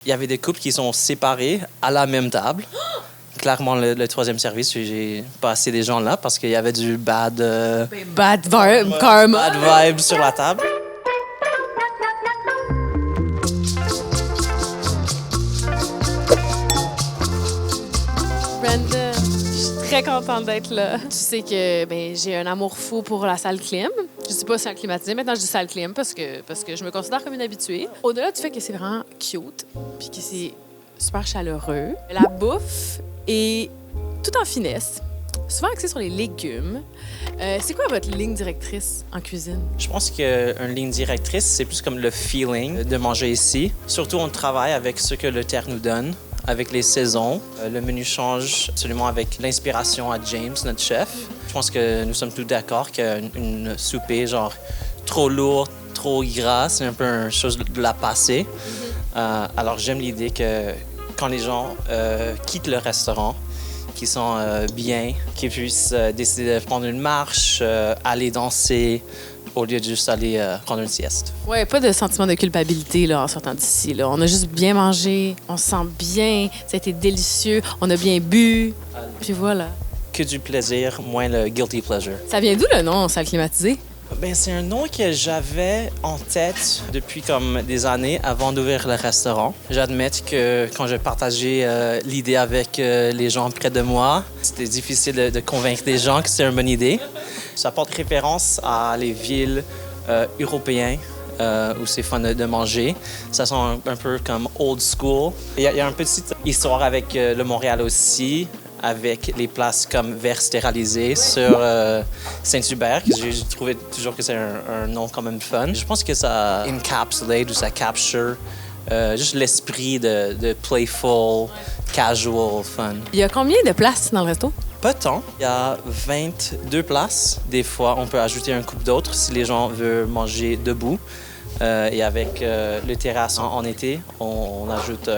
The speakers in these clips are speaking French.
Il y avait des couples qui sont séparés à la même table. Clairement, le troisième service, j'ai passé des gens là parce qu'il y avait du bad vibe, karma. bad vibe sur la table. Brandon, je suis très contente d'être là. Tu sais que j'ai un amour fou pour la salle clim. Je dis pas salle climatisée, maintenant je dis salle clim parce que je me considère comme une habituée. Au-delà du fait que c'est vraiment cute puis que c'est super chaleureux, la bouffe est tout en finesse, souvent axée sur les légumes. C'est quoi votre ligne directrice en cuisine? Je pense qu'une ligne directrice, c'est plus comme le feeling de manger ici. Surtout, on travaille avec ce que le terre nous donne, avec les saisons. Le menu change absolument avec l'inspiration à James, notre chef. Je pense que nous sommes tous d'accord qu'une souper genre trop lourde, trop gras, c'est un peu une chose de la passée. Alors j'aime l'idée que quand les gens quittent le restaurant, qu'ils sont bien, qu'ils puissent décider de prendre une marche, aller danser, au lieu de juste aller prendre une sieste. Ouais, pas de sentiment de culpabilité là, en sortant d'ici. Là. On a juste bien mangé, on se sent bien, ça a été délicieux, on a bien bu, puis voilà. Que du plaisir, moins le guilty pleasure. Ça vient d'où le nom, salle climatisée? Ben, c'est un nom que j'avais en tête depuis comme des années avant d'ouvrir le restaurant. J'admets que quand je partageais l'idée avec les gens près de moi, c'était difficile de convaincre les gens que c'est une bonne idée. Ça porte référence à les villes européennes où c'est fun de manger. Ça sent un peu comme old school. Il y a une petite histoire avec le Montréal aussi, avec les places comme verre stérilisé sur Saint-Hubert, que j'ai trouvé toujours que c'est un nom quand même fun. Je pense que ça encapsulate ou ça capture juste l'esprit de playful, casual, fun. Il y a combien de places dans le resto? Pas tant. Il y a 22 places. Des fois, on peut ajouter un couple d'autres si les gens veulent manger debout. Et avec le terrasse en été, on ajoute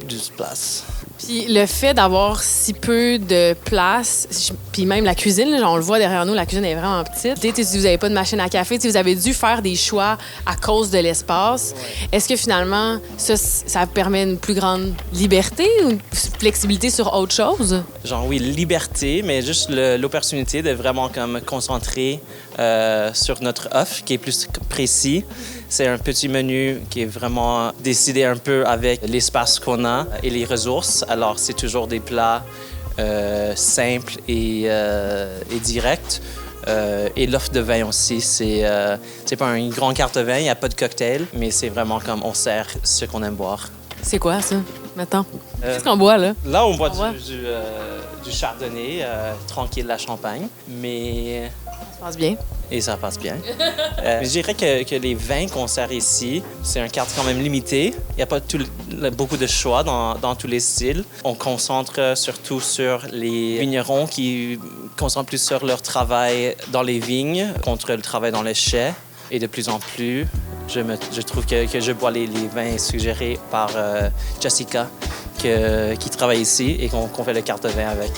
12 places. Puis le fait d'avoir si peu de place, puis même la cuisine, là, on le voit derrière nous, la cuisine est vraiment petite. Si vous n'avez pas de machine à café, si vous avez dû faire des choix à cause de l'espace, est-ce que finalement, ça permet une plus grande liberté ou une flexibilité sur autre chose? Genre oui, liberté, mais juste l'opportunité de vraiment comme concentrer sur notre offre qui est plus précis. C'est un petit menu qui est vraiment décidé un peu avec l'espace qu'on a et les ressources. Alors, c'est toujours des plats simples et directs. Et l'offre de vin aussi, c'est pas une grande carte de vin, il n'y a pas de cocktail, mais c'est vraiment comme on sert ce qu'on aime boire. C'est quoi ça, maintenant? Qu'est-ce qu'on boit, là? Là, on boit du chardonnay, tranquille, la champagne, mais... Ça passe bien. Et ça passe bien. Je dirais que les vins qu'on sert ici, c'est un carte quand même limité. Il n'y a pas beaucoup de choix dans tous les styles. On concentre surtout sur les vignerons qui concentrent plus sur leur travail dans les vignes contre le travail dans les chais. Et de plus en plus, je trouve que je bois les vins suggérés par Jessica, qui travaille ici et qu'on fait le carte de vin avec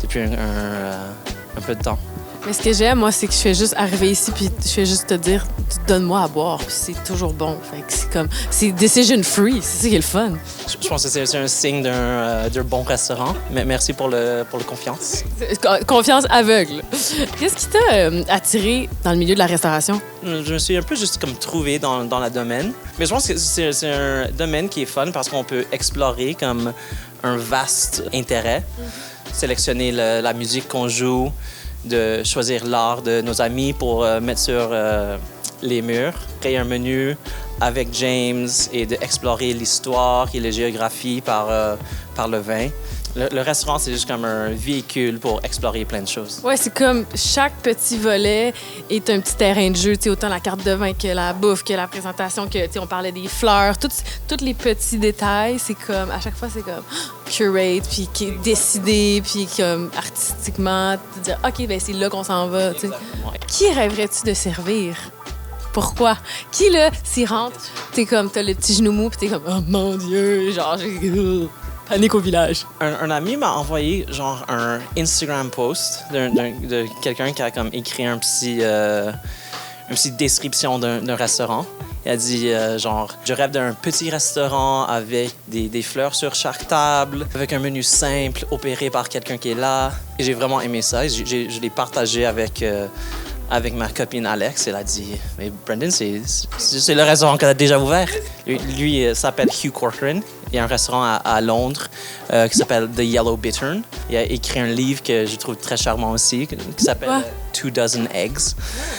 depuis un peu de temps. Mais ce que j'aime, moi, c'est que je fais juste arriver ici puis je fais juste te dire, donne-moi à boire, puis c'est toujours bon. Fait que c'est comme, c'est decision free, c'est ça qui est le fun. Je pense que c'est un signe d'un bon restaurant. Mais merci pour le confiance. Confiance aveugle. Qu'est-ce qui t'a attiré dans le milieu de la restauration? Je me suis un peu juste comme trouvé dans le domaine. Mais je pense que c'est un domaine qui est fun parce qu'on peut explorer comme un vaste intérêt. Sélectionner la musique qu'on joue, de choisir l'art de nos amis pour mettre sur les murs, créer un menu avec James et d'explorer l'histoire et la géographie par le vin. Le restaurant, c'est juste comme un véhicule pour explorer plein de choses. Ouais, c'est comme chaque petit volet est un petit terrain de jeu. Autant la carte de vin que la bouffe, que la présentation, que on parlait des fleurs, tous les petits détails. C'est comme, à chaque fois, c'est comme curate, puis décider, puis comme artistiquement, te dire, OK, ben c'est là qu'on s'en va. T'sais. Qui rêverais-tu de servir? Pourquoi? Qui, là, s'y rentre, t'es comme, t'as le petit genou mou, puis t'es comme, oh mon Dieu, genre, panique au village. Un ami m'a envoyé genre un Instagram post de quelqu'un qui a comme écrit une petite description d'un restaurant. Il a dit, genre, je rêve d'un petit restaurant avec des fleurs sur chaque table, avec un menu simple, opéré par quelqu'un qui est là. Et j'ai vraiment aimé ça. Et je l'ai partagé avec ma copine Alex. Elle a dit, mais Brendan, c'est le restaurant qu'elle a déjà ouvert. Lui s'appelle Hugh Corcoran. Il y a un restaurant à Londres qui s'appelle The Yellow Bittern. Il a écrit un livre que je trouve très charmant aussi, qui s'appelle Two Dozen Eggs.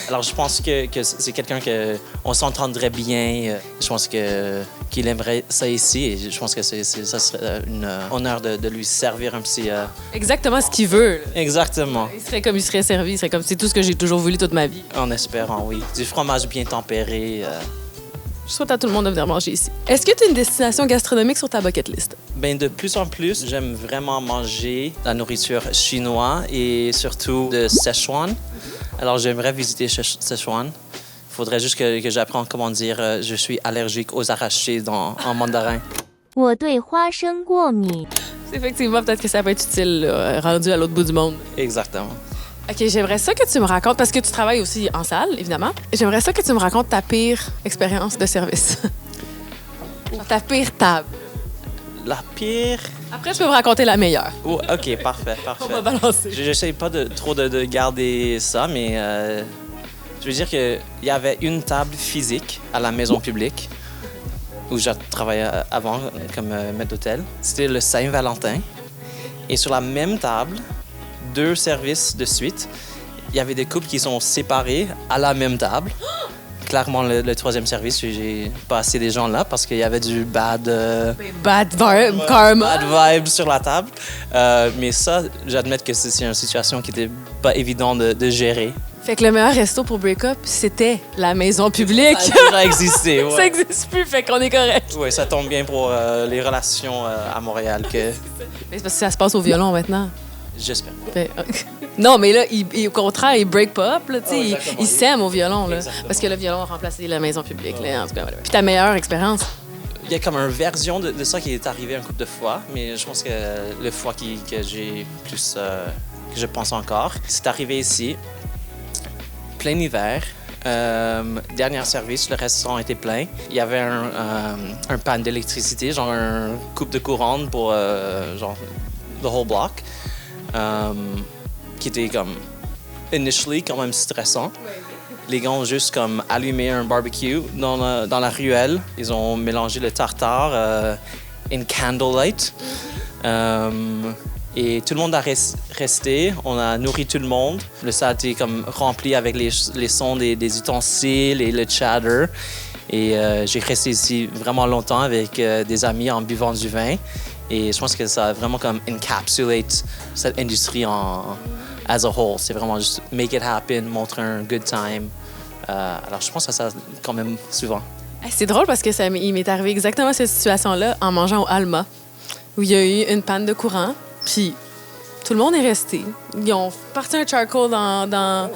Alors, je pense que c'est quelqu'un qu'on s'entendrait bien. Je pense qu'il aimerait ça ici. Et je pense que ça serait un honneur de lui servir un petit... Exactement ce qu'il veut. Exactement. Il serait servi. Il serait comme, c'est tout ce que j'ai toujours voulu toute ma vie. En espérant, oui. Du fromage bien tempéré. Je souhaite à tout le monde de venir manger ici. Est-ce que tu as une destination gastronomique sur ta bucket list? Ben, de plus en plus, j'aime vraiment manger la nourriture chinoise et surtout de Szechuan. Alors, j'aimerais visiter Szechuan. Il faudrait juste que j'apprenne comment dire je suis allergique aux arachides en mandarin. Effectivement, peut-être que ça peut être utile rendu à l'autre bout du monde. Exactement. OK, j'aimerais ça que tu me racontes, parce que tu travailles aussi en salle, évidemment. J'aimerais ça que tu me racontes ta pire expérience de service. Ta pire table. La pire... Après, je peux me raconter la meilleure. Oh, OK, parfait. On va balancer. J'essaie pas trop de garder ça, mais je veux dire qu'il y avait une table physique à la maison publique où j'ai travaillé avant comme maître d'hôtel. C'était le Saint-Valentin. Et sur la même table, 2 services de suite, il y avait des couples qui sont séparés à la même table. Clairement, le 3e service, j'ai passé des gens là parce qu'il y avait du bad karma. Bad vibes sur la table. Mais ça, j'admets que c'est une situation qui n'était pas évidente de gérer. Fait que le meilleur resto pour break-up, c'était la maison publique. Ça a déjà existé, ouais. Ça n'existe plus, fait qu'on est correct. Oui, ça tombe bien pour les relations à Montréal. Mais c'est parce que ça se passe au violon maintenant. J'espère. Non, mais là, au contraire, il break pas up. Là, il s'aime au violon. Là, Exactement. parce que le violon a remplacé la maison publique. Là, en tout cas, voilà. Puis ta meilleure expérience? Il y a comme une version de ça qui est arrivé un couple de fois, mais je pense que le fois que j'ai plus... que je pense encore, c'est arrivé ici, plein hiver. Dernier service, le restaurant était plein. Il y avait un panne d'électricité, genre un coupe de courant pour genre the whole block, qui était comme initially quand même stressant. Les gars ont juste comme allumé un barbecue dans la ruelle. Ils ont mélangé le tartare in candlelight. Et tout le monde a resté. On a nourri tout le monde. Le salle était comme rempli avec les sons des ustensiles et le chatter. Et j'ai resté ici vraiment longtemps avec des amis en buvant du vin. Et je pense que ça a vraiment comme encapsulate cette industrie as a whole. C'est vraiment juste make it happen, montrer un good time. Alors je pense que ça quand même souvent. C'est drôle parce que il m'est arrivé exactement cette situation-là en mangeant au Alma, où il y a eu une panne de courant, puis tout le monde est resté. Ils ont parti un charcoal dans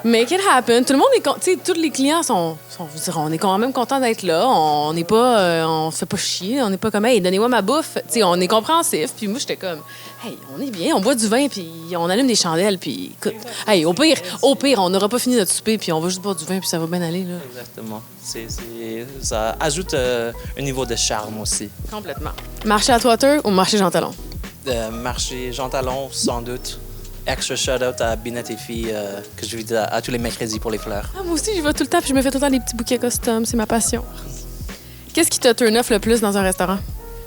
Make it happen. Tout le monde est tu sais, tous les clients on est quand même content d'être là. On n'est pas, on se fait pas chier. On n'est pas comme, hey, donnez-moi ma bouffe. Tu sais, on est compréhensif. Puis moi, j'étais comme, hey, on est bien, on boit du vin, puis on allume des chandelles, puis écoute, hey, au pire, on n'aura pas fini notre souper, puis on va juste boire du vin, puis ça va bien aller, là. Exactement. Ça ajoute un niveau de charme aussi. Complètement. Marché à Atwater ou marché Jean Talon? Marché Jean Talon, sans doute. Extra shout-out à Binette et Filles que je visite à tous les mercredis pour les fleurs. Ah, moi aussi, j'y vais tout le temps, puis je me fais tout le temps des petits bouquets custom. C'est ma passion. Qu'est-ce qui te turn off le plus dans un restaurant?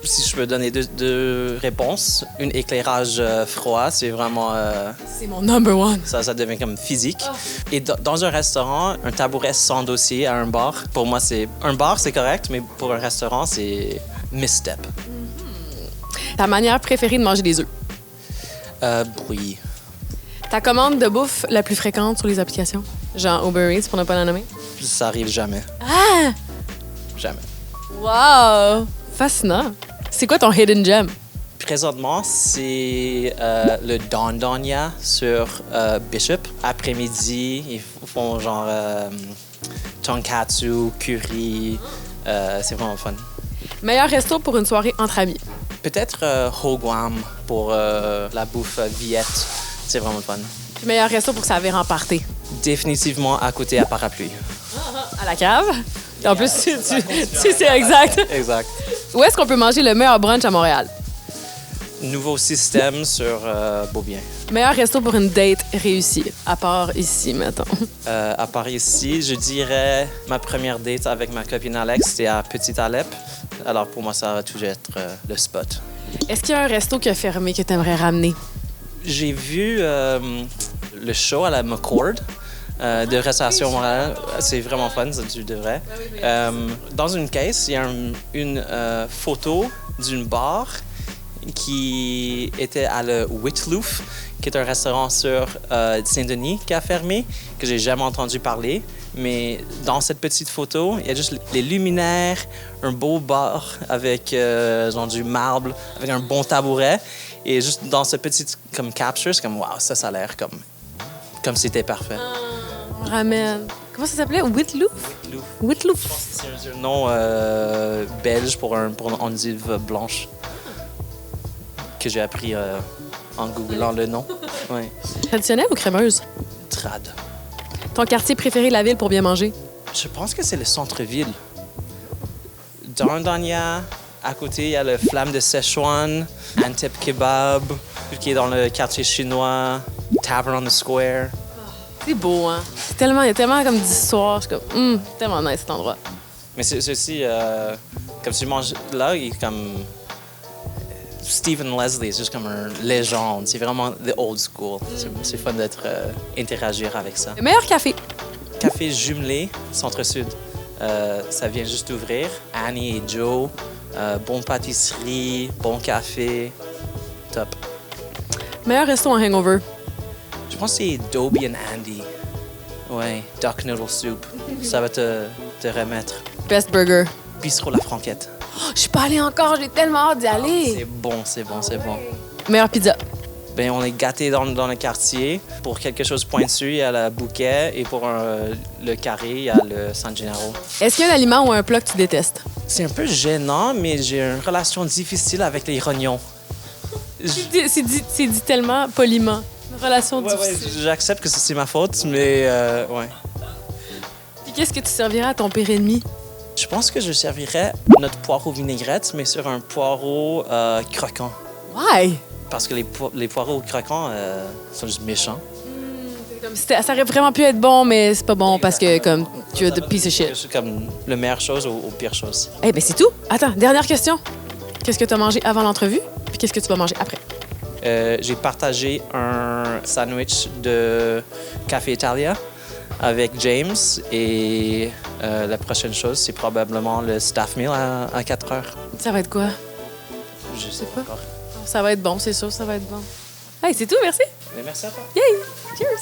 Si je peux donner deux réponses, une éclairage froid, c'est vraiment... C'est mon number one. Ça devient comme physique. Et dans un restaurant, un tabouret sans dossier à un bar, pour moi, c'est... Un bar, c'est correct, mais pour un restaurant, c'est misstep. Ta manière préférée de manger des œufs? Brouillé. Ta commande de bouffe la plus fréquente sur les applications? Genre Uber Eats, pour ne pas la nommer? Ça arrive jamais. Ah! Jamais. Wow! Fascinant. C'est quoi ton hidden gem? Présentement, c'est le Don Donia sur Bishop. Après-midi, ils font genre tonkatsu, curry. C'est vraiment fun. Meilleur resto pour une soirée entre amis? Peut-être Hoguam pour la bouffe viette. C'est vraiment fun. Puis meilleur resto pour que ça avait remparté? Définitivement à côté à Parapluie. À la cave? En plus, c'est exact. Exact. Où est-ce qu'on peut manger le meilleur brunch à Montréal? Nouveau système sur Beaubien. Meilleur resto pour une date réussie, à part ici, mettons. À part ici, je dirais ma première date avec ma copine Alex, c'était à Petit Alep. Alors pour moi, ça va toujours être le spot. Est-ce qu'il y a un resto qui a fermé que tu aimerais ramener? J'ai vu le show à la McCord de Restauration Montréal. C'est vraiment fun, ça, tu devrais. Dans une caisse, il y a une photo d'une bar qui était à le Whitlouf, qui est un restaurant sur Saint-Denis qui a fermé, que j'ai jamais entendu parler. Mais dans cette petite photo, il y a juste les luminaires, un beau bar avec genre du marbre, avec un bon tabouret. Et juste dans ce petit comme capture, c'est comme wow, ça a l'air comme c'était parfait. Ramène. Comment ça s'appelait? Whitlouf? Whitlouf. C'est un nom belge pour une endive blanche que j'ai appris en googlant le nom. Ouais. Traditionnelle ou crémeuse? Trad. Ton quartier préféré de la ville pour bien manger? Je pense que c'est le centre-ville. Dans Dania, à côté, il y a le Flamme de Szechuan, Antep Kebab, qui est dans le quartier chinois, Tavern on the Square. C'est beau, hein? Il y a tellement comme d'histoires. Je suis comme, tellement nice cet endroit. Mais c'est aussi, comme tu manges là, il est comme Stephen Leslie, c'est juste comme une légende. C'est vraiment the old school. C'est fun d'être interagir avec ça. Le meilleur café? Café jumelé, Centre-Sud. Ça vient juste d'ouvrir. Annie et Joe. Bonne pâtisserie, bon café. Top. Meilleur resto en hangover? Je pense que c'est Dobie and Andy. Ouais, Duck Noodle Soup. Ça va te remettre. Best burger? Bistrot La Franquette. Oh, je suis pas allée encore, j'ai tellement hâte d'y aller. C'est bon, c'est bon, c'est bon. Meilleure pizza? Ben, on est gâtés dans le quartier. Pour quelque chose de pointu, il y a le bouquet. Et pour le carré, il y a le San Gennaro. Est-ce qu'il y a un aliment ou un plat que tu détestes? C'est un peu gênant, mais j'ai une relation difficile avec les rognons. C'est dit tellement poliment. Une relation difficile. J'accepte que c'est ma faute, mais ouais. Puis qu'est-ce que tu servirais à ton pire ennemi? Je pense que je servirais notre poireau vinaigrette, mais sur un poireau croquant. Why? Parce que les poireaux croquants sont juste méchants. Ça aurait vraiment pu être bon, mais c'est pas bon parce que comme tu as de piece of shit. C'est comme la meilleure chose ou pire chose. Eh ben c'est tout. Attends, dernière question. Qu'est-ce que tu as mangé avant l'entrevue? Puis qu'est-ce que tu vas manger après? J'ai partagé un sandwich de Café Italia avec James et la prochaine chose, c'est probablement le staff meal à 4 heures. Ça va être quoi? Je sais pas. Ça va être bon, c'est sûr, ça va être bon. Hey, c'est tout, merci. Mais merci à toi. Yay! Cheers!